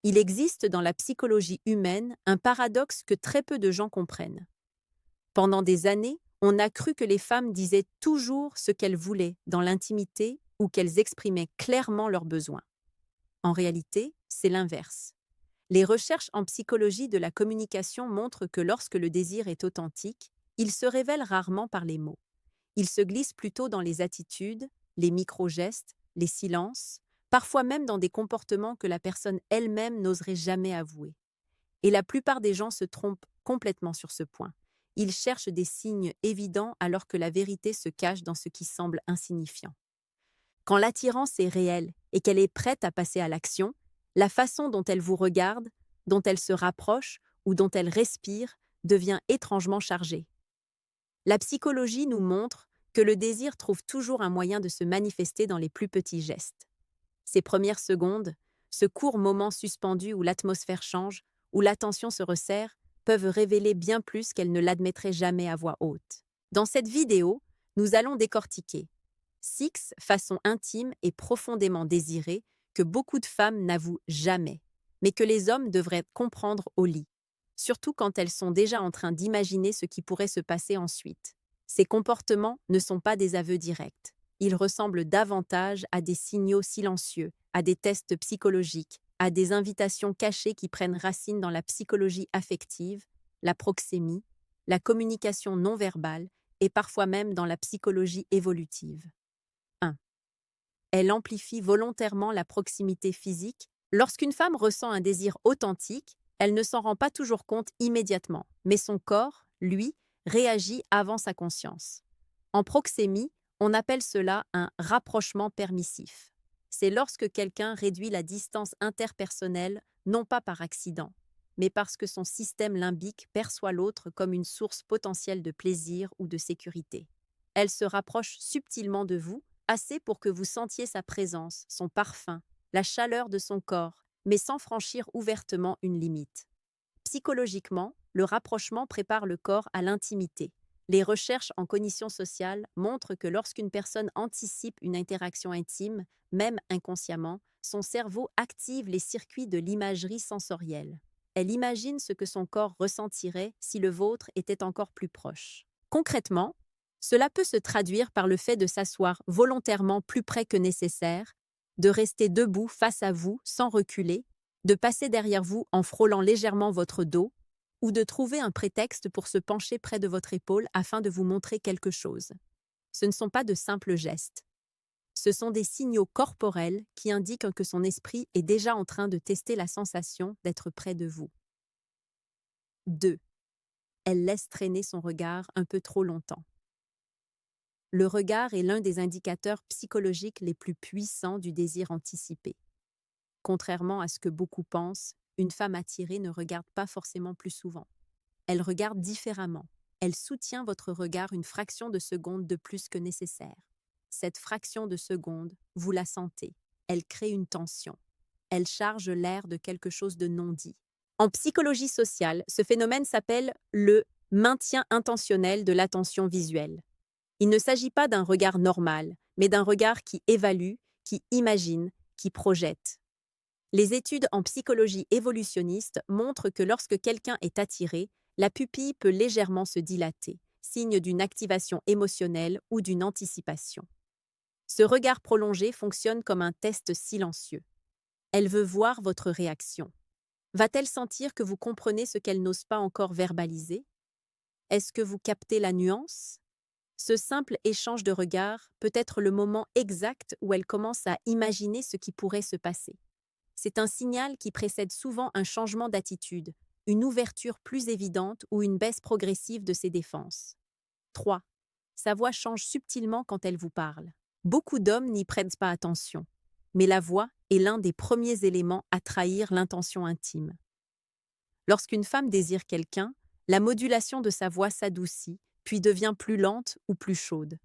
Il existe dans la psychologie humaine un paradoxe que très peu de gens comprennent. Pendant des années, on a cru que les femmes disaient toujours ce qu'elles voulaient dans l'intimité ou qu'elles exprimaient clairement leurs besoins. En réalité, c'est l'inverse. Les recherches en psychologie de la communication montrent que lorsque le désir est authentique, il se révèle rarement par les mots. Il se glisse plutôt dans les attitudes, les micro-gestes, les silences, parfois même dans des comportements que la personne elle-même n'oserait jamais avouer. Et la plupart des gens se trompent complètement sur ce point. Ils cherchent des signes évidents alors que la vérité se cache dans ce qui semble insignifiant. Quand l'attirance est réelle et qu'elle est prête à passer à l'action, la façon dont elle vous regarde, dont elle se rapproche ou dont elle respire devient étrangement chargée. La psychologie nous montre que le désir trouve toujours un moyen de se manifester dans les plus petits gestes. Ces premières secondes, ce court moment suspendu où l'atmosphère change, où l'attention se resserre, peuvent révéler bien plus qu'elles ne l'admettraient jamais à voix haute. Dans cette vidéo, nous allons décortiquer 6 façons intimes et profondément désirées que beaucoup de femmes n'avouent jamais, mais que les hommes devraient comprendre au lit, surtout quand elles sont déjà en train d'imaginer ce qui pourrait se passer ensuite. Ces comportements ne sont pas des aveux directs. Ils ressemblent davantage à des signaux silencieux, à des tests psychologiques, à des invitations cachées qui prennent racine dans la psychologie affective, la proxémie, la communication non verbale et parfois même dans la psychologie évolutive. 1. Elle amplifie volontairement la proximité physique. Lorsqu'une femme ressent un désir authentique, elle ne s'en rend pas toujours compte immédiatement, mais son corps, lui, réagit avant sa conscience. En proxémie, on appelle cela un rapprochement permissif. C'est lorsque quelqu'un réduit la distance interpersonnelle, non pas par accident, mais parce que son système limbique perçoit l'autre comme une source potentielle de plaisir ou de sécurité. Elle se rapproche subtilement de vous, assez pour que vous sentiez sa présence, son parfum, la chaleur de son corps, mais sans franchir ouvertement une limite. Psychologiquement, le rapprochement prépare le corps à l'intimité. Les recherches en cognition sociale montrent que lorsqu'une personne anticipe une interaction intime, même inconsciemment, son cerveau active les circuits de l'imagerie sensorielle. Elle imagine ce que son corps ressentirait si le vôtre était encore plus proche. Concrètement, cela peut se traduire par le fait de s'asseoir volontairement plus près que nécessaire, de rester debout face à vous sans reculer, de passer derrière vous en frôlant légèrement votre dos, ou de trouver un prétexte pour se pencher près de votre épaule afin de vous montrer quelque chose. Ce ne sont pas de simples gestes. Ce sont des signaux corporels qui indiquent que son esprit est déjà en train de tester la sensation d'être près de vous. 2. Elle laisse traîner son regard un peu trop longtemps. Le regard est l'un des indicateurs psychologiques les plus puissants du désir anticipé. Contrairement à ce que beaucoup pensent, une femme attirée ne regarde pas forcément plus souvent. Elle regarde différemment. Elle soutient votre regard une fraction de seconde de plus que nécessaire. Cette fraction de seconde, vous la sentez. Elle crée une tension. Elle charge l'air de quelque chose de non dit. En psychologie sociale, ce phénomène s'appelle le maintien intentionnel de l'attention visuelle. Il ne s'agit pas d'un regard normal, mais d'un regard qui évalue, qui imagine, qui projette. Les études en psychologie évolutionniste montrent que lorsque quelqu'un est attiré, la pupille peut légèrement se dilater, signe d'une activation émotionnelle ou d'une anticipation. Ce regard prolongé fonctionne comme un test silencieux. Elle veut voir votre réaction. Va-t-elle sentir que vous comprenez ce qu'elle n'ose pas encore verbaliser? Est-ce que vous captez la nuance? Ce simple échange de regards peut être le moment exact où elle commence à imaginer ce qui pourrait se passer. C'est un signal qui précède souvent un changement d'attitude, une ouverture plus évidente ou une baisse progressive de ses défenses. 3. Sa voix change subtilement quand elle vous parle. Beaucoup d'hommes n'y prêtent pas attention, mais la voix est l'un des premiers éléments à trahir l'intention intime. Lorsqu'une femme désire quelqu'un, la modulation de sa voix s'adoucit, puis devient plus lente ou plus chaude.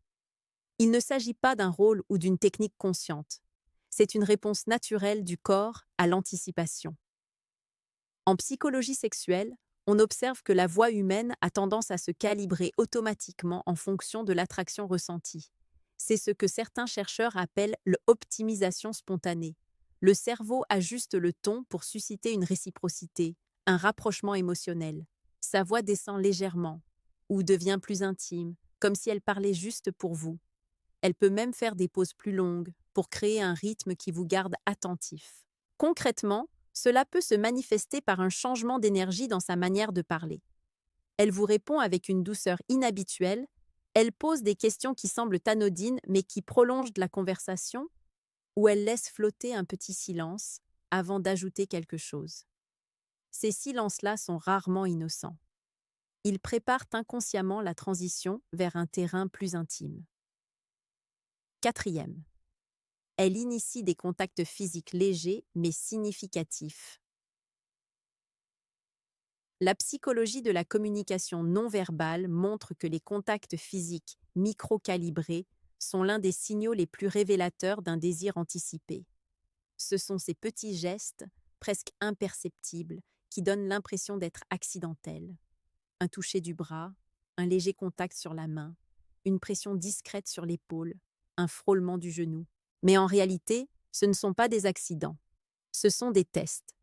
Il ne s'agit pas d'un rôle ou d'une technique consciente. C'est une réponse naturelle du corps à l'anticipation. En psychologie sexuelle, on observe que la voix humaine a tendance à se calibrer automatiquement en fonction de l'attraction ressentie. C'est ce que certains chercheurs appellent l'optimisation spontanée. Le cerveau ajuste le ton pour susciter une réciprocité, un rapprochement émotionnel. Sa voix descend légèrement ou devient plus intime, comme si elle parlait juste pour vous. Elle peut même faire des pauses plus longues pour créer un rythme qui vous garde attentif. Concrètement, cela peut se manifester par un changement d'énergie dans sa manière de parler. Elle vous répond avec une douceur inhabituelle, elle pose des questions qui semblent anodines mais qui prolongent la conversation, ou elle laisse flotter un petit silence avant d'ajouter quelque chose. Ces silences-là sont rarement innocents. Ils préparent inconsciemment la transition vers un terrain plus intime. Quatrième, elle initie des contacts physiques légers mais significatifs. La psychologie de la communication non verbale montre que les contacts physiques micro-calibrés sont l'un des signaux les plus révélateurs d'un désir anticipé. Ce sont ces petits gestes, presque imperceptibles, qui donnent l'impression d'être accidentels. Un toucher du bras, un léger contact sur la main, une pression discrète sur l'épaule, un frôlement du genou. Mais en réalité, ce ne sont pas des accidents. Ce sont des tests.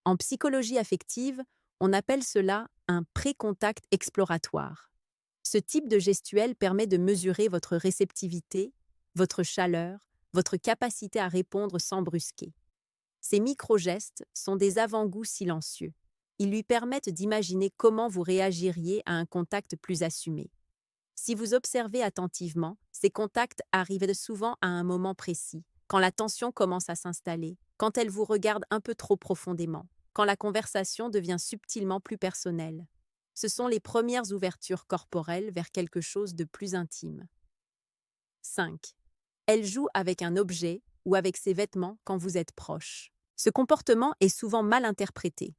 En psychologie affective, on appelle cela un pré-contact exploratoire. Ce type de gestuelle permet de mesurer votre réceptivité, votre chaleur, votre capacité à répondre sans brusquer. Ces micro-gestes sont des avant-goûts silencieux. Ils lui permettent d'imaginer comment vous réagiriez à un contact plus assumé. Si vous observez attentivement, ces contacts arrivent souvent à un moment précis, quand la tension commence à s'installer, quand elle vous regarde un peu trop profondément, quand la conversation devient subtilement plus personnelle. Ce sont les premières ouvertures corporelles vers quelque chose de plus intime. 5. Elle joue avec un objet ou avec ses vêtements quand vous êtes proche. Ce comportement est souvent mal interprété.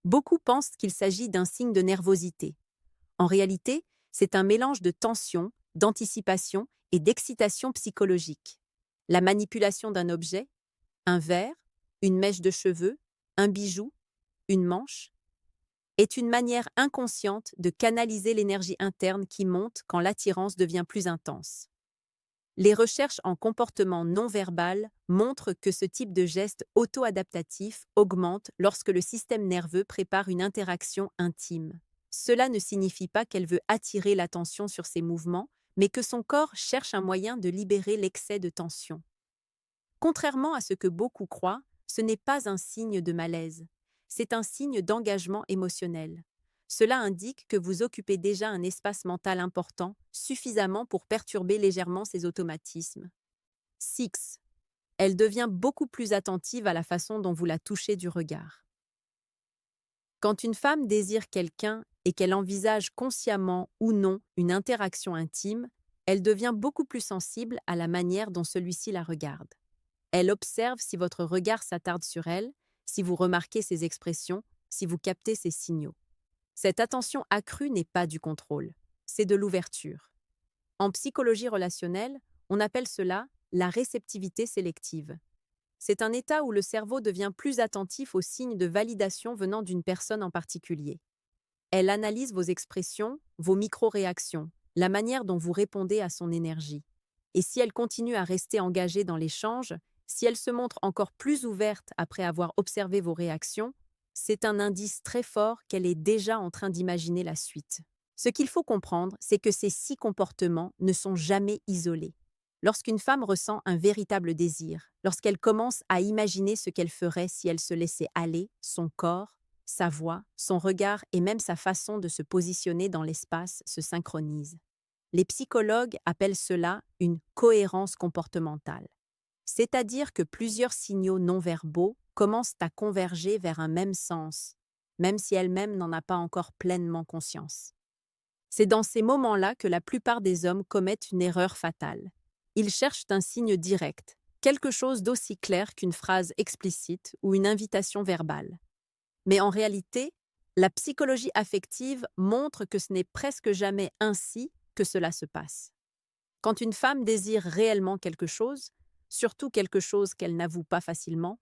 Beaucoup pensent qu'il s'agit d'un signe de nervosité. En réalité, c'est un mélange de tension, d'anticipation et d'excitation psychologique. La manipulation d'un objet, un verre, une mèche de cheveux, un bijou, une manche, est une manière inconsciente de canaliser l'énergie interne qui monte quand l'attirance devient plus intense. Les recherches en comportement non verbal montrent que ce type de geste auto-adaptatif augmente lorsque le système nerveux prépare une interaction intime. Cela ne signifie pas qu'elle veut attirer l'attention sur ses mouvements, mais que son corps cherche un moyen de libérer l'excès de tension. Contrairement à ce que beaucoup croient, ce n'est pas un signe de malaise, c'est un signe d'engagement émotionnel. Cela indique que vous occupez déjà un espace mental important, suffisamment pour perturber légèrement ses automatismes. 6. Elle devient beaucoup plus attentive à la façon dont vous la touchez du regard. Quand une femme désire quelqu'un et qu'elle envisage consciemment ou non une interaction intime, elle devient beaucoup plus sensible à la manière dont celui-ci la regarde. Elle observe si votre regard s'attarde sur elle, si vous remarquez ses expressions, si vous captez ses signaux. Cette attention accrue n'est pas du contrôle, c'est de l'ouverture. En psychologie relationnelle, on appelle cela la réceptivité sélective. C'est un état où le cerveau devient plus attentif aux signes de validation venant d'une personne en particulier. Elle analyse vos expressions, vos micro-réactions, la manière dont vous répondez à son énergie. Et si elle continue à rester engagée dans l'échange, si elle se montre encore plus ouverte après avoir observé vos réactions, c'est un indice très fort qu'elle est déjà en train d'imaginer la suite. Ce qu'il faut comprendre, c'est que ces 6 comportements ne sont jamais isolés. Lorsqu'une femme ressent un véritable désir, lorsqu'elle commence à imaginer ce qu'elle ferait si elle se laissait aller, son corps, sa voix, son regard et même sa façon de se positionner dans l'espace se synchronisent. Les psychologues appellent cela une cohérence comportementale. C'est-à-dire que plusieurs signaux non-verbaux commencent à converger vers un même sens, même si elle-même n'en a pas encore pleinement conscience. C'est dans ces moments-là que la plupart des hommes commettent une erreur fatale. Ils cherchent un signe direct, quelque chose d'aussi clair qu'une phrase explicite ou une invitation verbale. Mais en réalité, la psychologie affective montre que ce n'est presque jamais ainsi que cela se passe. Quand une femme désire réellement quelque chose, surtout quelque chose qu'elle n'avoue pas facilement,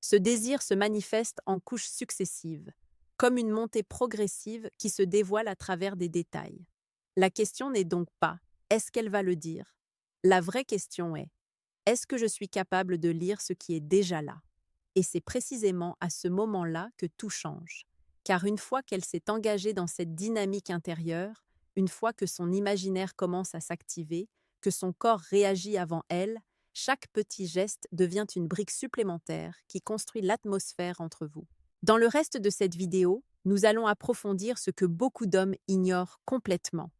ce désir se manifeste en couches successives, comme une montée progressive qui se dévoile à travers des détails. La question n'est donc pas « est-ce qu'elle va le dire ?» La vraie question est « est-ce que je suis capable de lire ce qui est déjà là ?» Et c'est précisément à ce moment-là que tout change. Car une fois qu'elle s'est engagée dans cette dynamique intérieure, une fois que son imaginaire commence à s'activer, que son corps réagit avant elle, chaque petit geste devient une brique supplémentaire qui construit l'atmosphère entre vous. Dans le reste de cette vidéo, nous allons approfondir ce que beaucoup d'hommes ignorent complètement.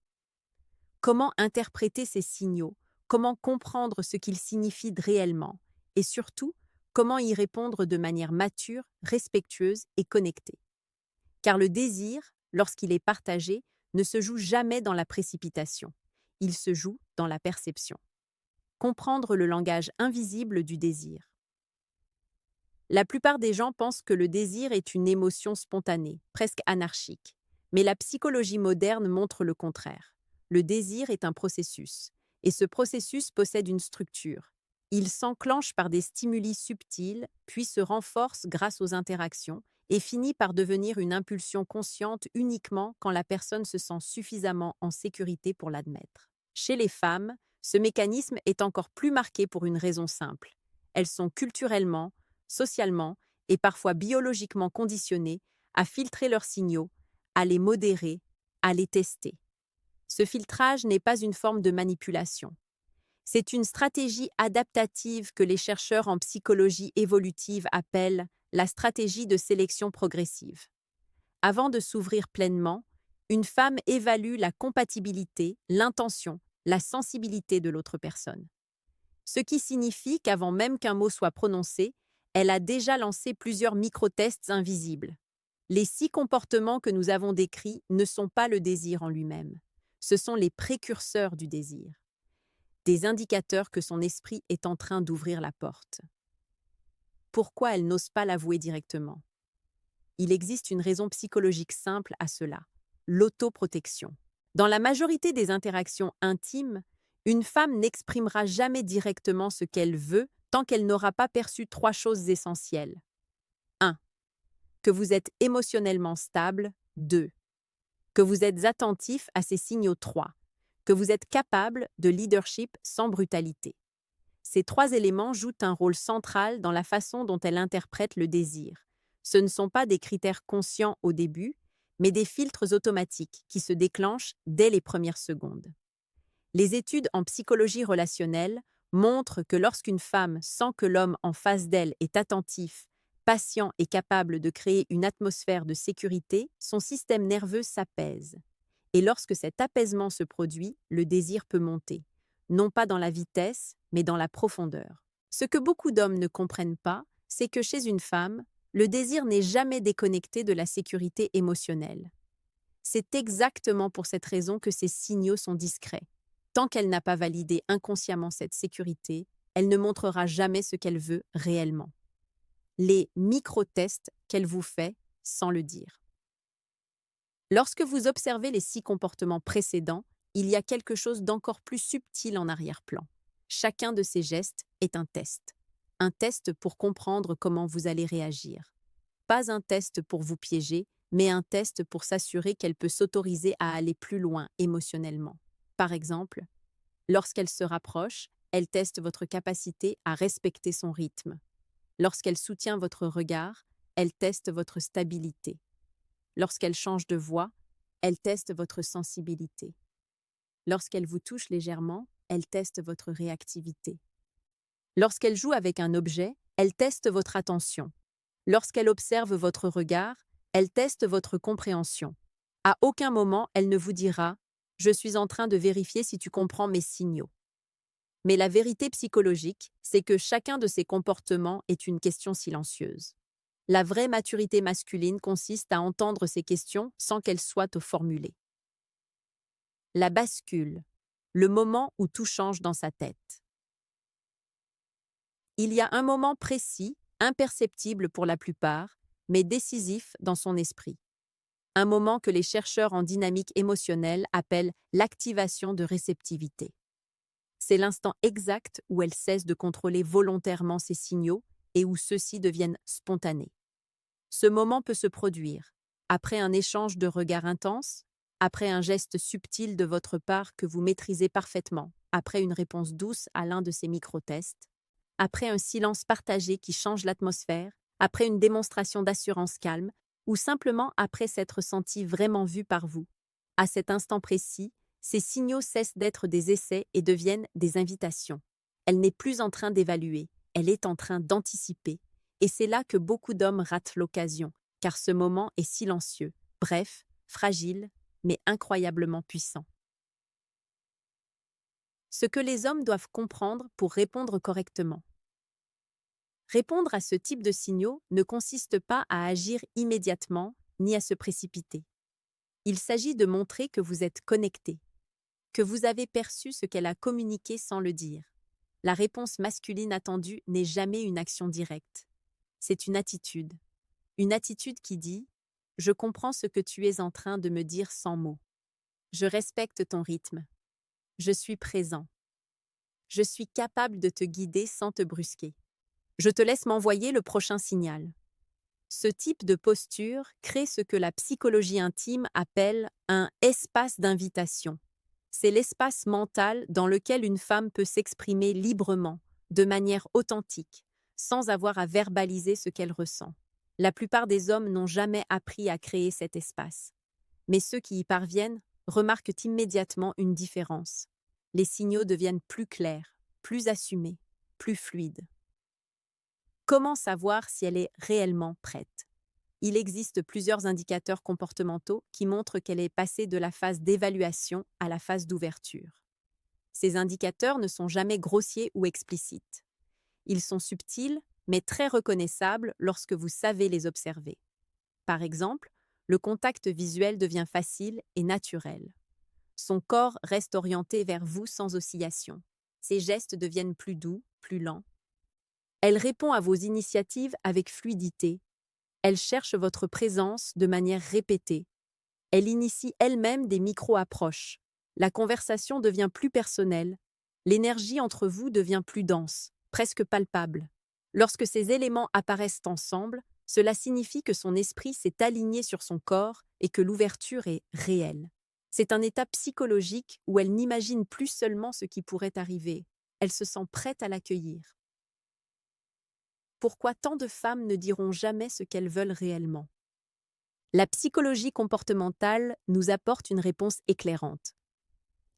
Comment interpréter ces signaux, comment comprendre ce qu'ils signifient réellement, et surtout, comment y répondre de manière mature, respectueuse et connectée. Car le désir, lorsqu'il est partagé, ne se joue jamais dans la précipitation. Il se joue dans la perception. Comprendre le langage invisible du désir. La plupart des gens pensent que le désir est une émotion spontanée, presque anarchique. Mais la psychologie moderne montre le contraire. Le désir est un processus, et ce processus possède une structure. Il s'enclenche par des stimuli subtils, puis se renforce grâce aux interactions, et finit par devenir une impulsion consciente uniquement quand la personne se sent suffisamment en sécurité pour l'admettre. Chez les femmes, ce mécanisme est encore plus marqué pour une raison simple. Elles sont culturellement, socialement et parfois biologiquement conditionnées à filtrer leurs signaux, à les modérer, à les tester. Ce filtrage n'est pas une forme de manipulation. C'est une stratégie adaptative que les chercheurs en psychologie évolutive appellent la stratégie de sélection progressive. Avant de s'ouvrir pleinement, une femme évalue la compatibilité, l'intention, la sensibilité de l'autre personne. Ce qui signifie qu'avant même qu'un mot soit prononcé, elle a déjà lancé plusieurs micro-tests invisibles. Les 6 comportements que nous avons décrits ne sont pas le désir en lui-même. Ce sont les précurseurs du désir. Des indicateurs que son esprit est en train d'ouvrir la porte. Pourquoi elle n'ose pas l'avouer directement? Il existe une raison psychologique simple à cela, l'autoprotection. Dans la majorité des interactions intimes, une femme n'exprimera jamais directement ce qu'elle veut tant qu'elle n'aura pas perçu 3 choses essentielles. 1. Que vous êtes émotionnellement stable. 2. Que vous êtes attentif à ces signaux. 3. Que vous êtes capable de leadership sans brutalité. Ces 3 éléments jouent un rôle central dans la façon dont elle interprète le désir. Ce ne sont pas des critères conscients au début, mais des filtres automatiques qui se déclenchent dès les premières secondes. Les études en psychologie relationnelle montrent que lorsqu'une femme sent que l'homme en face d'elle est attentif, patient et capable de créer une atmosphère de sécurité, son système nerveux s'apaise. Et lorsque cet apaisement se produit, le désir peut monter, non pas dans la vitesse, mais dans la profondeur. Ce que beaucoup d'hommes ne comprennent pas, c'est que chez une femme, le désir n'est jamais déconnecté de la sécurité émotionnelle. C'est exactement pour cette raison que ces signaux sont discrets. Tant qu'elle n'a pas validé inconsciemment cette sécurité, elle ne montrera jamais ce qu'elle veut réellement. Les micro-tests qu'elle vous fait sans le dire. Lorsque vous observez les 6 comportements précédents, il y a quelque chose d'encore plus subtil en arrière-plan. Chacun de ces gestes est un test. Un test pour comprendre comment vous allez réagir. Pas un test pour vous piéger, mais un test pour s'assurer qu'elle peut s'autoriser à aller plus loin émotionnellement. Par exemple, lorsqu'elle se rapproche, elle teste votre capacité à respecter son rythme. Lorsqu'elle soutient votre regard, elle teste votre stabilité. Lorsqu'elle change de voix, elle teste votre sensibilité. Lorsqu'elle vous touche légèrement, elle teste votre réactivité. Lorsqu'elle joue avec un objet, elle teste votre attention. Lorsqu'elle observe votre regard, elle teste votre compréhension. À aucun moment, elle ne vous dira « Je suis en train de vérifier si tu comprends mes signaux ». Mais la vérité psychologique, c'est que chacun de ces comportements est une question silencieuse. La vraie maturité masculine consiste à entendre ces questions sans qu'elles soient formulées. La bascule, le moment où tout change dans sa tête. Il y a un moment précis, imperceptible pour la plupart, mais décisif dans son esprit. Un moment que les chercheurs en dynamique émotionnelle appellent l'activation de réceptivité. C'est l'instant exact où elle cesse de contrôler volontairement ses signaux et où ceux-ci deviennent spontanés. Ce moment peut se produire après un échange de regards intense, après un geste subtil de votre part que vous maîtrisez parfaitement, après une réponse douce à l'un de ces micro-tests, après un silence partagé qui change l'atmosphère, après une démonstration d'assurance calme, ou simplement après s'être senti vraiment vu par vous. À cet instant précis, ces signaux cessent d'être des essais et deviennent des invitations. Elle n'est plus en train d'évaluer, elle est en train d'anticiper. Et c'est là que beaucoup d'hommes ratent l'occasion, car ce moment est silencieux, bref, fragile, mais incroyablement puissant. Ce que les hommes doivent comprendre pour répondre correctement. Répondre à ce type de signaux ne consiste pas à agir immédiatement ni à se précipiter. Il s'agit de montrer que vous êtes connecté, que vous avez perçu ce qu'elle a communiqué sans le dire. La réponse masculine attendue n'est jamais une action directe. C'est une attitude. Une attitude qui dit « Je comprends ce que tu es en train de me dire sans mots. Je respecte ton rythme. Je suis présent. Je suis capable de te guider sans te brusquer. Je te laisse m'envoyer le prochain signal. » Ce type de posture crée ce que la psychologie intime appelle un espace d'invitation. C'est l'espace mental dans lequel une femme peut s'exprimer librement, de manière authentique, sans avoir à verbaliser ce qu'elle ressent. La plupart des hommes n'ont jamais appris à créer cet espace. Mais ceux qui y parviennent remarquent immédiatement une différence. Les signaux deviennent plus clairs, plus assumés, plus fluides. Comment savoir si elle est réellement prête? Il existe plusieurs indicateurs comportementaux qui montrent qu'elle est passée de la phase d'évaluation à la phase d'ouverture. Ces indicateurs ne sont jamais grossiers ou explicites. Ils sont subtils, mais très reconnaissables lorsque vous savez les observer. Par exemple, le contact visuel devient facile et naturel. Son corps reste orienté vers vous sans oscillation. Ses gestes deviennent plus doux, plus lents. Elle répond à vos initiatives avec fluidité. Elle cherche votre présence de manière répétée. Elle initie elle-même des micro-approches. La conversation devient plus personnelle. L'énergie entre vous devient plus dense, presque palpable. Lorsque ces éléments apparaissent ensemble, cela signifie que son esprit s'est aligné sur son corps et que l'ouverture est réelle. C'est un état psychologique où elle n'imagine plus seulement ce qui pourrait arriver. Elle se sent prête à l'accueillir. Pourquoi tant de femmes ne diront jamais ce qu'elles veulent réellement? La psychologie comportementale nous apporte une réponse éclairante.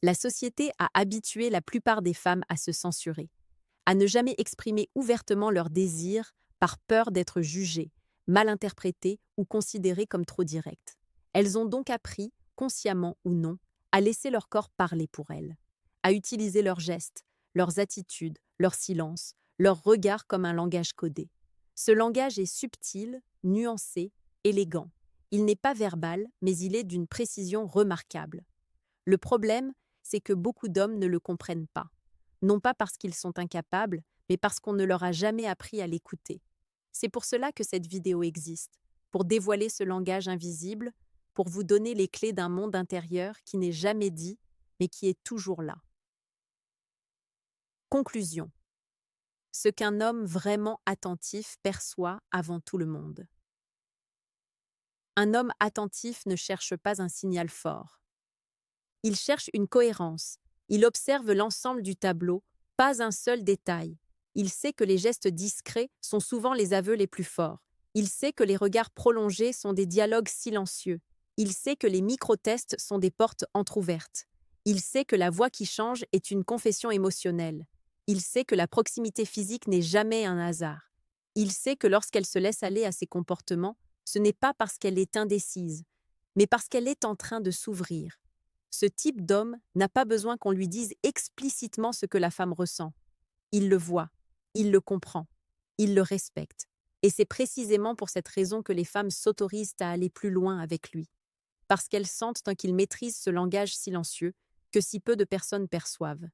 La société a habitué la plupart des femmes à se censurer, à ne jamais exprimer ouvertement leurs désirs par peur d'être jugées, mal interprétées ou considérées comme trop directes. Elles ont donc appris, consciemment ou non, à laisser leur corps parler pour elles, à utiliser leurs gestes, leurs attitudes, leur silence, leur regard comme un langage codé. Ce langage est subtil, nuancé, élégant. Il n'est pas verbal, mais il est d'une précision remarquable. Le problème, c'est que beaucoup d'hommes ne le comprennent pas. Non pas parce qu'ils sont incapables, mais parce qu'on ne leur a jamais appris à l'écouter. C'est pour cela que cette vidéo existe, pour dévoiler ce langage invisible, pour vous donner les clés d'un monde intérieur qui n'est jamais dit, mais qui est toujours là. Conclusion. Ce qu'un homme vraiment attentif perçoit avant tout le monde. Un homme attentif ne cherche pas un signal fort. Il cherche une cohérence. Il observe l'ensemble du tableau, pas un seul détail. Il sait que les gestes discrets sont souvent les aveux les plus forts. Il sait que les regards prolongés sont des dialogues silencieux. Il sait que les micro-tests sont des portes entr'ouvertes. Il sait que la voix qui change est une confession émotionnelle. Il sait que la proximité physique n'est jamais un hasard. Il sait que lorsqu'elle se laisse aller à ses comportements, ce n'est pas parce qu'elle est indécise, mais parce qu'elle est en train de s'ouvrir. Ce type d'homme n'a pas besoin qu'on lui dise explicitement ce que la femme ressent. Il le voit, il le comprend, il le respecte. Et c'est précisément pour cette raison que les femmes s'autorisent à aller plus loin avec lui. Parce qu'elles sentent qu'il maîtrise ce langage silencieux que si peu de personnes perçoivent.